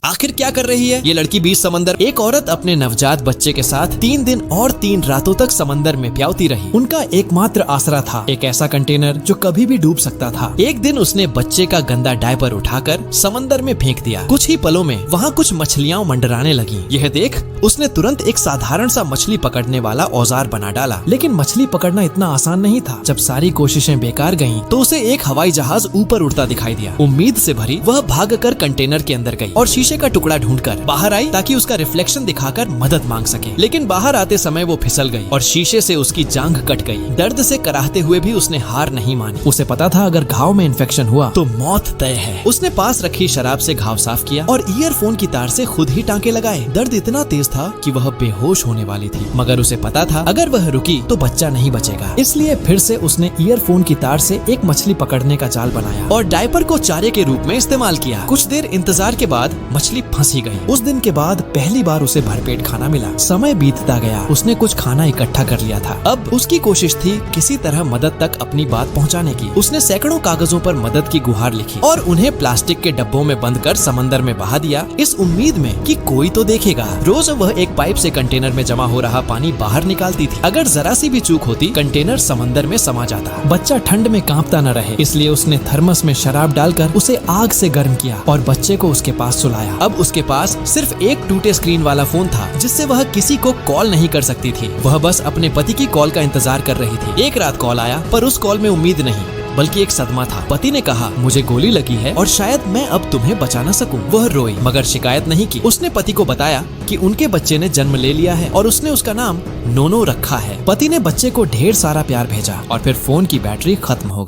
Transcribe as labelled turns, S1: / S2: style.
S1: आखिर क्या कर रही है ये लड़की बीच समंदर। एक औरत अपने नवजात बच्चे के साथ 3 दिन और 3 रातों तक समंदर में प्याउती रही। उनका एकमात्र आसरा था एक ऐसा कंटेनर जो कभी भी डूब सकता था। एक दिन उसने बच्चे का गंदा डायपर उठाकर समंदर में फेंक दिया। कुछ ही पलों में वहाँ कुछ मछलियाँ मंडराने लगी। यह देख उसने तुरंत एक साधारण सा मछली पकड़ने वाला औजार बना डाला। लेकिन मछली पकड़ना इतना आसान नहीं था। जब सारी कोशिशें बेकार गयी तो उसे एक हवाई जहाज ऊपर उड़ता दिखाई दिया। उम्मीद से भरी वह भागकर कंटेनर के अंदर गई और शीशे का टुकड़ा ढूंढकर बाहर आई ताकि उसका रिफ्लेक्शन दिखाकर मदद मांग सके। लेकिन बाहर आते समय वो फिसल गई और शीशे से उसकी जांघ कट गई। दर्द से कराहते हुए भी उसने हार नहीं मानी। उसे पता था अगर घाव में इन्फेक्शन हुआ तो मौत तय है। उसने पास रखी शराब से घाव साफ किया और ईयरफोन की तार से खुद ही टांके लगाए। दर्द इतना तेज था कि वह बेहोश होने वाली थी, मगर उसे पता था अगर वह रुकी तो बच्चा नहीं बचेगा। इसलिए फिर से उसने ईयरफोन की तार से एक मछली पकड़ने का जाल बनाया और डायपर को चारे के रूप में इस्तेमाल किया। कुछ देर इंतजार के बाद मछली फंसी गई। उस दिन के बाद पहली बार उसे भरपेट खाना मिला। समय बीतता गया, उसने कुछ खाना इकट्ठा कर लिया था। अब उसकी कोशिश थी किसी तरह मदद तक अपनी बात पहुंचाने की। उसने सैकड़ों कागजों पर मदद की गुहार लिखी और उन्हें प्लास्टिक के डब्बों में बंद कर समंदर में बहा दिया, इस उम्मीद में कि कोई तो देखेगा। रोज वह एक पाइप से कंटेनर में जमा हो रहा पानी बाहर निकालती थी। अगर जरा सी भी चूक होती कंटेनर समंदर में समा जाता। बच्चा ठंड में कांपता न रहे इसलिए उसने थर्मस में शराब डालकर उसे आग से गर्म किया और बच्चे को उसके पास सुलाया। अब उसके पास सिर्फ एक टूटे स्क्रीन वाला फोन था जिससे वह किसी को कॉल नहीं कर सकती थी। वह बस अपने पति की कॉल का इंतजार कर रही थी। एक रात कॉल आया पर उस कॉल में उम्मीद नहीं बल्कि एक सदमा था। पति ने कहा मुझे गोली लगी है और शायद मैं अब तुम्हें बचा न सकूं। वह रोई मगर शिकायत नहीं की। उसने पति को बताया कि उनके बच्चे ने जन्म ले लिया है और उसने उसका नाम नोनो रखा है। पति ने बच्चे को ढेर सारा प्यार भेजा और फिर फोन की बैटरी खत्म हो गई।